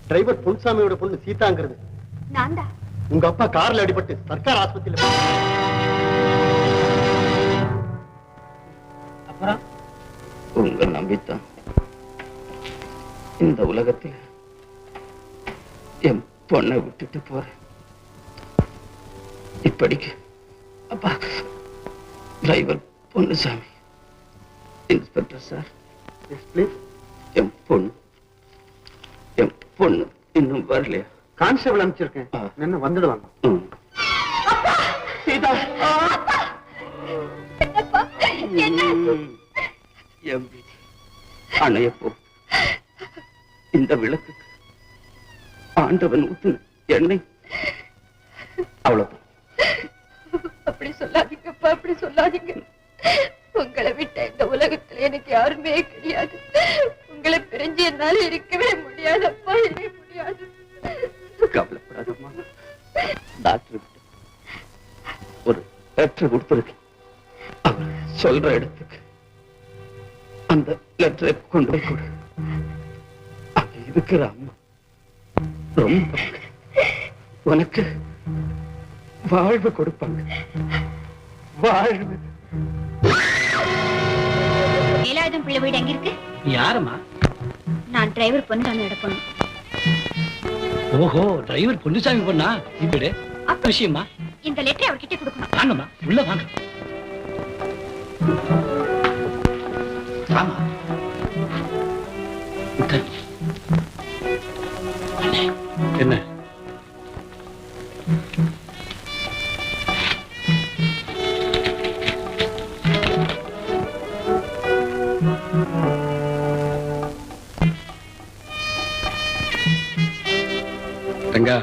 Driver பொன்சாமியோட பொண்ணு சீதாங்கிறது நான் தான். உங்க அப்பா கார்ல அடிபட்டு சர்க்கார் ஆஸ்பத்திரியில. அப்புறம் உங்க நம்பித்தான் இந்த உலகத்தில் என் பொண்ணை விட்டுட்டு போறேன். இப்படிக்கு அப்பா டிரைவர் பொன்னுசாமி. இன்ஸ்பெக்டர் சார், என் பொண்ணு இன்னும் வரலையா? கான்ஸ்டபிள் அனுப்பிச்சிருக்கேன், என்ன வந்துடுவாங்க. சீதா அணையப்போ இந்த விளக்கு ஆண்டவன் ஊத்துன எண்ணெய் அவ்வளவு. அப்படி சொல்லாதீங்கப்பா, அப்படி சொல்லாதீங்க. உங்களை விட்ட இந்த உலகத்துல எனக்கு யாருமே கிடையாது. உங்களை பிரிஞ்சு என்னால இருக்கவே முடியாதப்பா, இருக்க முடியாது. கவலைப்படாதம்மா, டாக்டர் ஒரு லெட்டர் கொடுத்திருக்கேன். அவர் சொல்ற இடத்துக்கு அந்த லெட்டரை கொண்டு போய் கொடு. அங்க இருக்கிற அம்மா ரொம்ப உனக்கு வாழ்வு கொடுப்பாங்க. வாழ்வு. வேலாயுதம் பிள்ளை வீடு எங்க இருக்கு? யாரம்மா? நான் டிரைவர் பொன்னுசாமியோட பொண்ணு. ஓஹோ, டிரைவர் பொன்னுசாமி பொண்ணா? இப்படி விஷயமா? இந்த லெட்டரை அவர்கிட்ட கொடுக்கணும். வாங்கம்மா, உள்ள வாங்க. ஆமா, என்ன ரங்கா,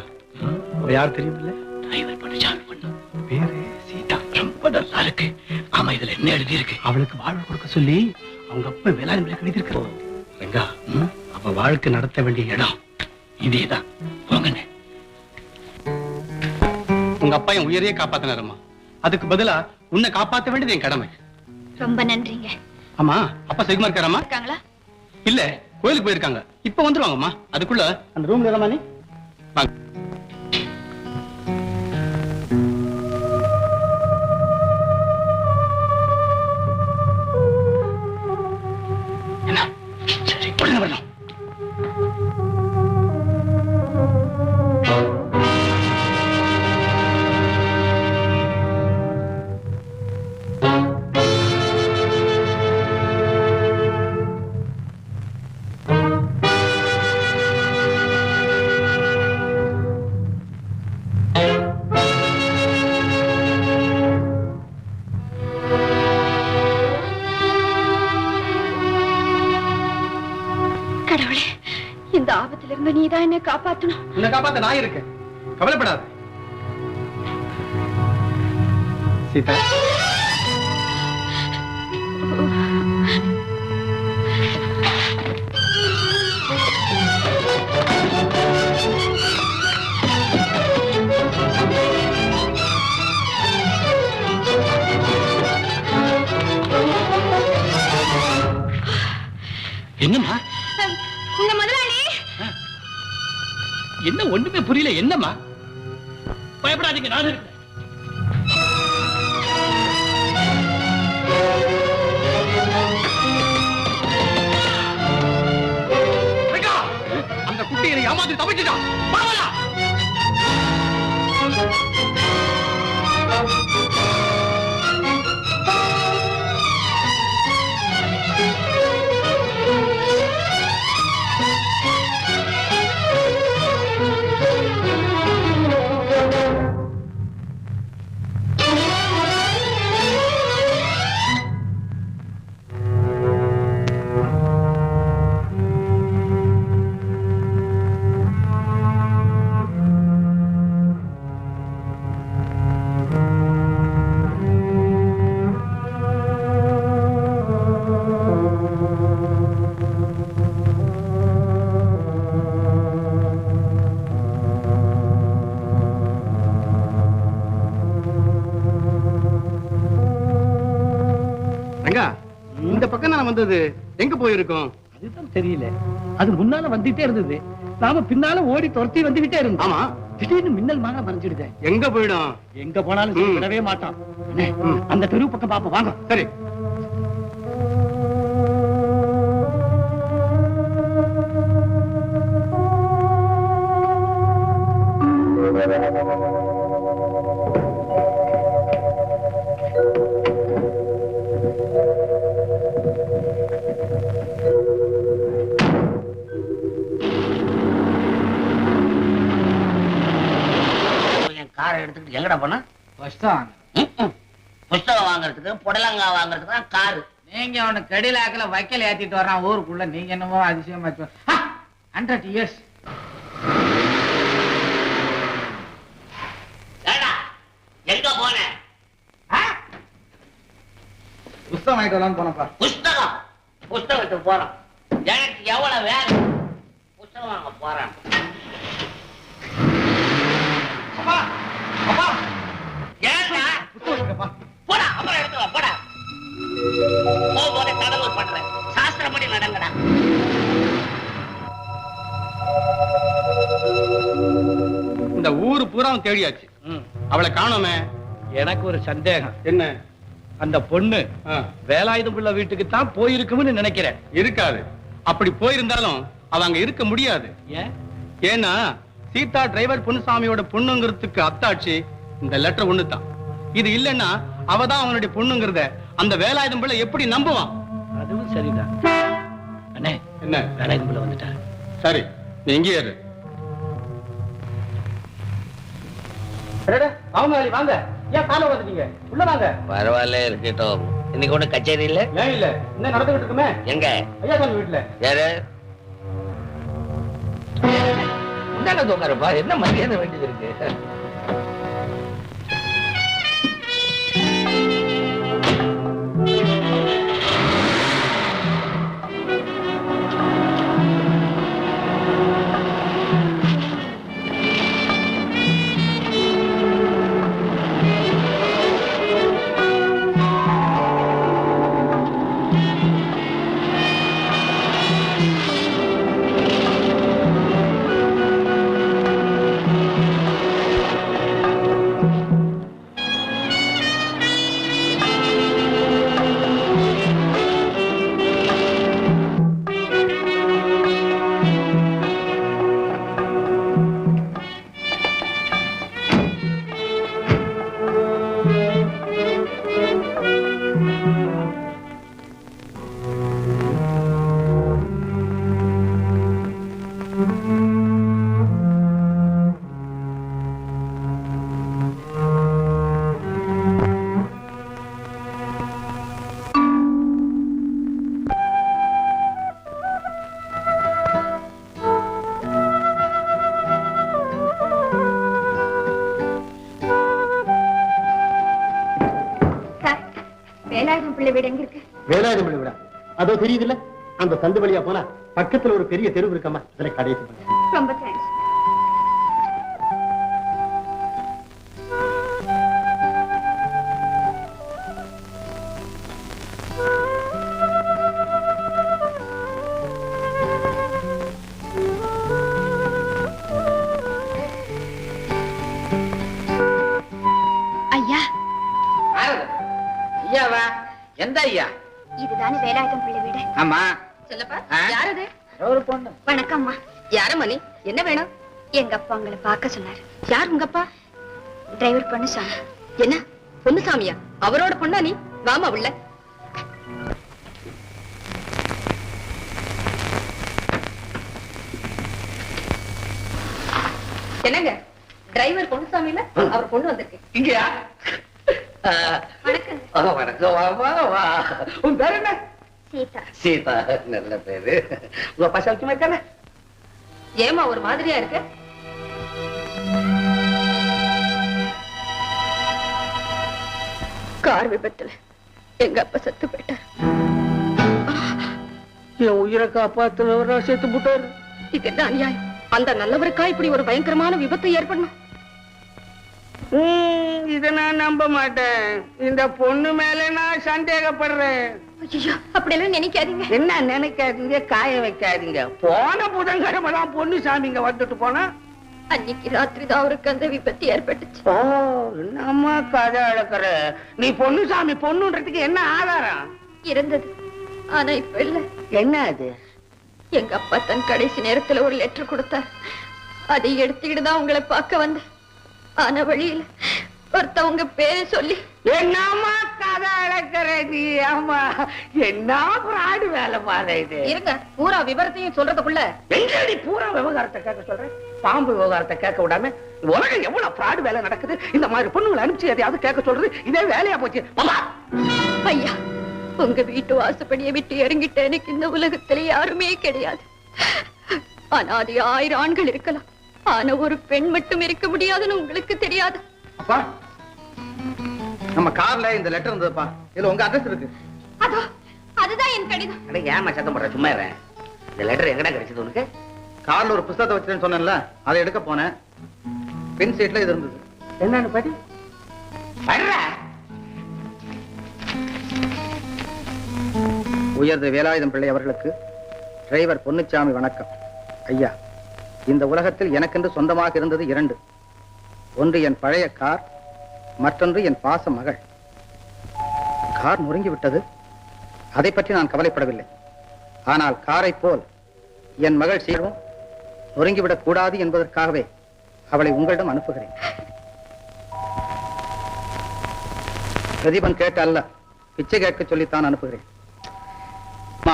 யார் தெரியுமில்ல? டிரைவர் பொன்னுசாமி பொண்ணு. பேரு சீதா. ரொம்ப நல்லா இருக்கு. ஆமா, இதுல என்ன எழுதி இருக்கு? அவளுக்கு வாழ்வு கொடுக்க சொல்லி அவங்க அப்பா வேளாண் எழுதி இருக்கு. ரங்கா, அவ வாழ்க்கை நடத்த வேண்டிய இடம் இதேதான். போங்கண்ணே. உங்க அப்பா என் உயிரையே காப்பாத்தினாரம்மா. அதுக்கு பதிலா உன்னை காப்பாத்த வேண்டியது என் கடமை. ரொம்ப நன்றிங்க. ஆமா, அப்பா சுகமா இருக்காரம்மா? இருக்காங்களா? இல்ல, கோயிலுக்கு போயிருக்காங்க. இப்ப வந்துருவாங்கம்மா. அதுக்குள்ள அந்த ரூம்ல இருக்கமா நீ? என்ன? சரி, உடனே வரணும். கடவுளே, இந்த ஆபத்துல இருந்து நீதான் என்ன காப்பாத்தணும். உன்னை காப்பாத்த நான் இருக்கேன், கவலைப்படாத. சீதா, என்னம்மா? உங்க முதலாளி. என்ன ஒண்ணுமே புரியல. என்னம்மா? பயப்படாதீங்க, நான் இருக்கேன். அந்த குட்டியை ஏமாத்தி தப்பிச்சுட்டான். இந்த பக்கம் நான் வந்தது எங்க போயிருக்கோம்? அதுதான் தெரியல. அது முன்னால வந்துட்டே இருந்தது, நாம பின்னால ஓடி துரத்தி வந்துகிட்டே இருந்தோம். ஆமா, திடீர்னு மின்னல் மாக மறைஞ்சிடுதேன். எங்க போயிடும்? எங்க போனாலும் விடவே மாட்டான். அந்த தெரு பக்கம் பாப்போம் வாங்க. சரி. காரை எடுத்துக்கிட்டு எங்கடா போனா? புஸ்தகம் வாங்குறதுக்கு, புடலங்காய் வாங்குறதுக்கு தான் காரு. நீங்க அவனு கடிலாக்கல வைக்கல ஏத்திட்டு வர்றான் ஊருக்குள்ள. நீங்க என்னமோ அதிசயமா 100 years. எங்க போன? புஸ்தகம் வாங்கிட்டு வரலான்னு போனப்பா. புஸ்தகத்துக்கு போறோம். எனக்கு எவ்வளவு வேலை? புஸ்தகம் வாங்க போறேன். போடா, அப்புறம் எடுத்து வா, போடா. போட தடவு பண்றேன். சாஸ்திரப்படி நடங்கடா. இந்த ஊரு பூரா தேடியாச்சு, அவளை காணோமே. எனக்கு ஒரு சந்தேகம். என்ன? அந்த பொண்ணு வேலாயுதம் பிள்ளை வீட்டுக்கு தான் போயிருக்கும்னு நினைக்கிறேன். இருக்காது. அப்படி போயிருந்தாலும் அவ அங்க இருக்க முடியாது. ஏன்? ஏன்னா சீதா டிரைவர் பொன்னுசாமியோட பொண்ணுங்கிறதுக்கு அத்தாட்சி இந்த லெட்டர் ஒண்ணுதான். இது இல்லன்னா அவதான் அவனுடைய பொண்ணுங்கிறத அந்த வேலாயுதம் பிள்ளை எப்படி நம்புவான்? அதுவும் சரிதான். அண்ணே, என்ன? வேலாயுதம் பிள்ளை வந்துட்டாரு. சரி, நீ எங்கே இரு. அவங்க வாங்க. ஏன் காலை வந்துட்டீங்க? உள்ள வாங்க. பரவாயில்ல, இருக்கட்டும். இன்னைக்கு ஒண்ணு கச்சேரி இல்ல? ஏன் இல்ல? என்ன நடந்துகிட்டு இருக்குமே? எங்க? ஐயா சாமி வீட்டுல. யாரு? உட்காருப்பா. என்ன மரியாதை வேண்டியது இருக்கு? வேலாயுதம் பிள்ளை வீடு எங்க இருக்கு? வேலாயுதம் பிள்ளை வீடா? அதோ தெரியுதுல்ல, அந்த சந்து வழியா போனா பக்கத்துல ஒரு பெரிய தெருவு இருக்கம்மா, அதுல கடைசி பண்ண. ரொம்ப தேங்க்ஸ். ஐயா. ஐயாவா? எந்த ஐயா? இதுதானே வேலாயுதம் பிள்ளை வீடு? ஆமா. சொல்லப்பா, யார் அது? ஒரு பொண்ணு. வணக்கம்மா. யாரம்மா நீ? என்ன வேணும்? எங்க அப்பா உங்களை பார்க்க சொன்னாரு. யார் உங்க அப்பா? டிரைவர் பொன்னுசாமி. என்ன பொன்னுசாமியா? அவரோட பொண்ணா நீ? வாமா உள்ள. என்னங்க, டிரைவர் பொன்னுசாமில அவர் பொண்ணு வந்திருக்கு. இங்கயா? வணக்கம். வணக்கம். வா. உன் பேர் என்ன? சீதா. சீதா, நல்ல பேரு. உங்க அப்பா சௌக்கியமா இருக்கானே? ஏமா ஒரு மாதிரியா இருக்கு? கார் விபத்துல எங்க அப்பா செத்து போயிட்டார். என் உயிரை காப்பாத்துறவரா சேர்த்து போட்டாரு. இது என்ன அநியாயம்? அந்த நல்லவருக்கா இப்படி ஒரு பயங்கரமான விபத்து ஏற்படணும்? இத நான் நம்ப மாட்டேன். இந்த பொண்ணு மேல நான் சந்தேகப்படுறேன். ஐயோ, அப்படியெல்லாம் நினைக்காதீங்க. என்ன நினைக்காதீங்க, காய வைக்காதீங்க. போன புதன்கிழமை தான் பொன்னுசாமி இங்க வந்துட்டு போனா. அன்னைக்கு ராத்திரி தான் அவருக்கு அந்த விபத்து ஏற்பட்டுச்சு. ஓ, என்னம்மா கதை அளக்குற? நீ பொன்னுசாமி பொண்ணுன்றதுக்கு என்ன ஆதாரம்? இருந்தது, ஆனா இப்ப இல்ல. என்ன அது? எங்க அப்பா தன் கடைசி நேரத்துல ஒரு லெட்டர் கொடுத்தார். அதை எடுத்துக்கிட்டு தான் உங்களை பார்க்க வந்தேன். ஆனா வழியில ஒருத்தவங்க பேரை சொல்லி. என்னம்மா கதை அளக்குற நீ? அம்மா, என்ன பிராடு வேலை பாரு இது. இருங்க, பூரா விவரத்தையும் சொல்றதுக்குள்ள எங்கடி பூரா விவகாரத்தை கேட்க சொல்றேன்? பாம்பு விவகாரத்தை கேட்க விடாம உலகம் எவ்வளவு பிராடு வேலை நடக்குது. இந்த மாதிரி பொண்ணுங்களை அனுப்பிச்சு எதையாவது கேட்க சொல்றது இதே வேலையா போச்சு. ஐயா, உங்க வீட்டு வாசப்படியை விட்டு இறங்கிட்ட எனக்கு இந்த உலகத்துல யாருமே கிடையாது. ஆனா அது 1000 ஆண்கள் இருக்கலாம், ஆனா ஒரு பெண் மட்டும் இருக்க முடியாதுன்னு உங்களுக்கு தெரியாது. அப்பா, நம்ம கார்ல இந்த லெட்டர் இருந்ததுப்பா. இதுல உங்க அட்ரஸ் இருக்கு. அதோ அதுதான் என் கடிதம். அட ஏமா சத்தம் போடுற? சும்மா இருறேன். இந்த லெட்டர் எங்கடா கிடைச்சது உனக்கு? கார்ல ஒரு புத்தகத்தை வச்சிருக்கேன்னு சொன்னேன்ல, அதை எடுக்க போனேன். பின் சீட்ல இது இருந்தது. என்னன்னு பாடி வர்ற. உயர்ந்த வேலாயுதம் பிள்ளை அவர்களுக்கு டிரைவர் பொன்னுச்சாமி வணக்கம். ஐயா, இந்த உலகத்தில் எனக்கென்று சொந்தமாக இருந்தது 2. ஒன்று என் பழைய கார், மற்றொன்று என் பாச மகள். கார் நொறுங்கி விட்டது, அதை பற்றி நான் கவலைப்படவில்லை. ஆனால் காரை போல் என் மகள் சீரும் நொறுங்கிவிடக் கூடாது என்பதற்காகவே அவளை உங்களிடம் அனுப்புகிறேன். பிரதீபன் கேட்ட அல்ல, பிச்சை கேட்க சொல்லித்தான் அனுப்புகிறேன்.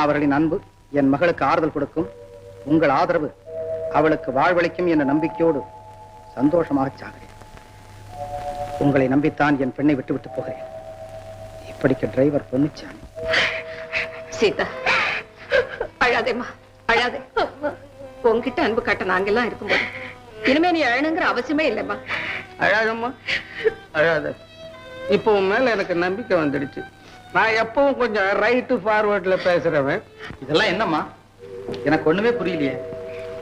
அவர்களின் அன்பு என் மகளுக்கு ஆறுதல் கொடுக்கும், உங்கள் ஆதரவு அவளுக்கு வாழ்வளிக்கும் என்ற நம்பிக்கையோடு சந்தோஷமாக சாகிறேன். உங்களை நம்பித்தான் என் பெண்ணை விட்டு போகிறேன். இப்படிக்கு டிரைவர் பொன்னுச்சாமி. சீதா, அழாதேம்மா, அழாதே. உங்ககிட்ட அன்பு காட்ட நாங்கெல்லாம் இருக்கும்போது இனிமே நீ அழணுங்கிற அவசியமே இல்லைம்மா. அழாதம்மா, அழாத. இப்போ உன் மேல எனக்கு நம்பிக்கை வந்துடுச்சு. நான் எப்பவும் கொஞ்சம் ரைட்டு ஃபார்வர்ட்ல பேசுறவன். இதெல்லாம் என்னம்மா? எனக்கு ஒண்ணுமே புரியலையே.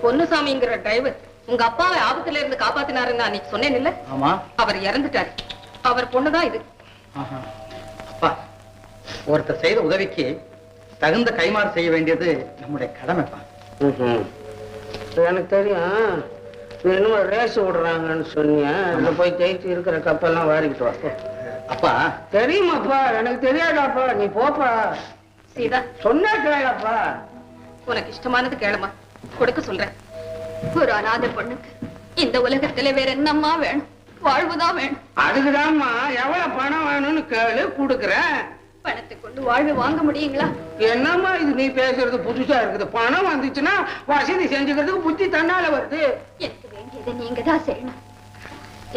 பொன்னுசாமிங்கிற டிரைவர் உங்க அப்பாவை ஆபத்துல இருந்து காப்பாத்தினாருன்னு அன்னைக்கு சொன்னேன் இல்ல? ஆமா. அவர் இறந்துட்டாரு. அவர் பொண்ணுதான் இது. அப்பா, ஒருத்தர் செய்த உதவிக்கு தகுந்த கைமாறு செய்ய வேண்டியது நம்முடைய கடமைப்பா. எனக்கு தெரியும். நீ என்னமோ ரேஸ் விடுறாங்கன்னு சொன்னீங்க. அதுல போய் தேய்ச்சி இருக்கிற கப்பெல்லாம் வாரிக்கிட்டு வா. அப்பா தெரியுமாப்பா? எனக்கு தெரியாதாப்பா. நீ போப்பா. சீதா, சொன்னா கேளப்பா. உனக்கு இஷ்டமானது கேளுமா, கொடுக்க சொல்றேன். ஒரு அநாத பொண்ணுக்கு இந்த உலகத்துல வேற என்னம்மா வேணும்? வாழ்வுதான் வேணும். அதுக்குதான்மா எவ்வளவு பணம் வேணும்னு கேளு, கொடுக்குறேன். பணத்தை கொண்டு வாழ்வு வாங்க முடியுங்களா? என்னம்மா இது நீ பேசுறது புதுசா இருக்குது? பணம் வந்துச்சுன்னா வசதி செஞ்சுக்கிறதுக்கு புத்தி தன்னால வருது. எனக்கு வேண்டியதை நீங்க தான் செய்யணும்.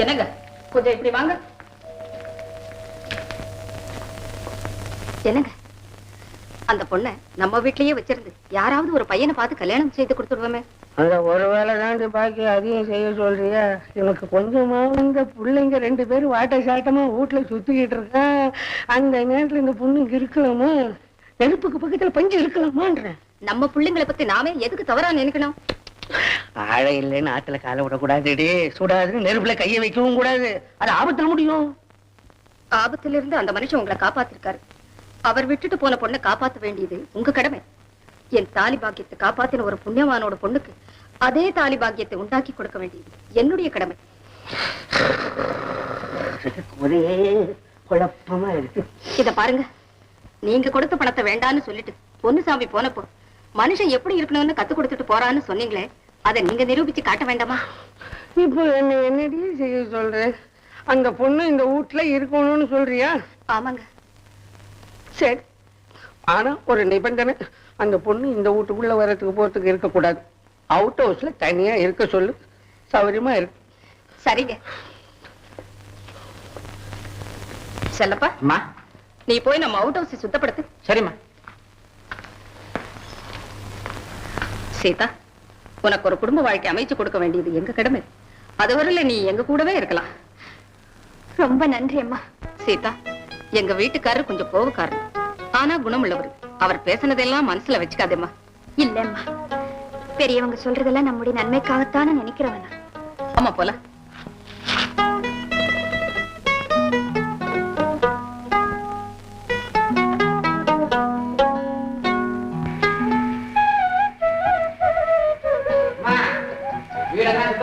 என்னங்க, கொஞ்சம் இப்படி வாங்க. என்னங்க, அந்த பொண்ணை நம்ம வீட்லயே வச்சிருந்து யாராவது ஒரு பையனை பார்த்து கல்யாணம் செய்து கொடுத்துடுவோமே. அந்த ஒரு வேலை தாண்டி பாக்கி அதையும் செய்ய சொல்றியா? எனக்கு கொஞ்சமா இந்த பிள்ளைங்க 2 பேரும் வாட்ட சாட்டமா வீட்டுல சுத்திக்கிட்டு இருக்கேன். அந்த நேரத்துல இந்த பொண்ணுங்க இருக்கலாமா? நெருப்புக்கு பக்கத்துல பஞ்சு இருக்கலாமான்ற. நம்ம பிள்ளைங்களை பத்தி நாமே எதுக்கு தவறா நினைக்கணும்? ஆழை இல்லைன்னு ஆத்துல காலை விடக்கூடாதுடி. சுடாதுன்னு நெருப்புல கையை வைக்கவும் கூடாது. அது ஆபத்துல முடியும். ஆபத்துல இருந்து அந்த மனுஷன் உங்களை காப்பாத்திருக்காரு. அவர் விட்டுட்டு போன பொண்ணை காப்பாத்த வேண்டியது உங்க கடமை. என் தாலி பாக்கியத்தை காப்பாத்தின ஒரு புண்ணியவானோட பொண்ணுக்கு அதே தாலி பாக்கியத்தை உண்டாக்கி கொடுக்க வேண்டியது என்னுடைய கடமை. ஒரே குழப்பமா இருக்கு. இத பாருங்க, நீங்க கொடுத்த பணத்தை வேண்டான்னு சொல்லிட்டு பொன்னுசாமி போனப்போ மனுஷன் எப்படி இருக்கணும்னு கத்து கொடுத்துட்டு போறான்னு சொன்னீங்களே, அதை நீங்க நிரூபிச்சு காட்ட வேண்டாமா? இப்போ என்னடி செய்ய சொல்ற? அந்த பொண்ணு இந்த வீட்டுல இருக்கணும்னு சொல்றியா? ஆமாங்க. சரி, ஆனா ஒரு நிபந்தனை. அந்த பொண்ணு இந்த வீட்டுக்குள்ள வரதுக்கு போறதுக்கு இருக்கக்கூடாது. அவுட் ஹவுஸ்ல தனியா இருக்க சொல்லு. சௌகரியமா இருக்கு. சரிங்க. செல்லப்பா, அம்மா. நீ போய் நம்ம அவுட் ஹவுஸ் சுத்தப்படுத்து. சரிம்மா. சீதா, உனக்கு ஒரு குடும்ப வாழ்க்கை அமைச்சு கொடுக்க வேண்டியது எங்க கடமை. அதுவரையில நீ எங்க கூடவே இருக்கலாம். ரொம்ப நன்றி அம்மா. சீதா, எங்க வீட்டுக்காரர் கொஞ்சம் கோவக்காரர், ஆனா குணமுள்ளவர். அவர் பேசினதெல்லாம் மனசுல வச்சுக்காதேம்மா. இல்லம்மா, பெரியவங்க சொல்றதெல்லாம் நம்முடைய நன்மைக்காகத்தானே நினைக்கிறவனா. ஆமா, போல.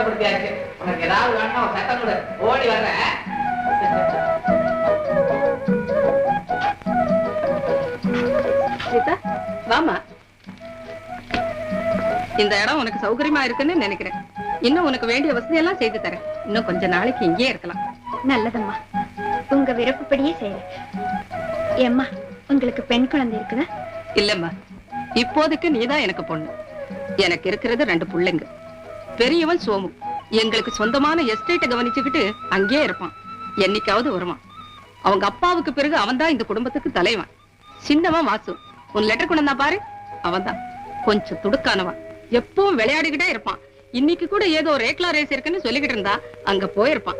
கஷ்டப்படுத்தியாச்சு. உனக்கு ஏதாவது வேணும்னா ஒரு சட்டம் கொடு, ஓடி வர்றேன். சீதா, வாமா. இந்த இடம் உனக்கு சௌகரியமா இருக்குன்னு நினைக்கிறேன். இன்னும் உனக்கு வேண்டிய வசதி எல்லாம் செய்து தரேன். இன்னும் கொஞ்ச நாளைக்கு இங்கேயே இருக்கலாம். நல்லதம்மா, உங்க விருப்பப்படியே செய்யறேன். ஏம்மா, உங்களுக்கு பெண் குழந்தை இருக்குதா? இல்லம்மா, இப்போதைக்கு நீதான் எனக்கு பொண்ணு. எனக்கு இருக்கிறது 2 பிள்ளைங்க. பெரியவன் சோமு எங்களுக்கு சொந்தமான எஸ்டேட்டை கவனிச்சுக்கிட்டு அங்கேயே இருப்பான். என்னைக்காவது வருவான். அவங்க அப்பாவுக்கு பிறகு அவன்தான் இந்த குடும்பத்துக்கு தலைவன். சின்னவன் வாசு, உன் லெட்டர் கொண்டு வந்தா பாரு, அவன்தான் கொஞ்சம் துடுக்கானவன். எப்பவும் விளையாடிக்கிட்டே இருப்பான். இன்னைக்கு கூட ஏதோ ரேக்லா ரேஸ் இருக்குன்னு சொல்லிக்கிட்டு இருந்தா அங்க போயிருப்பான்.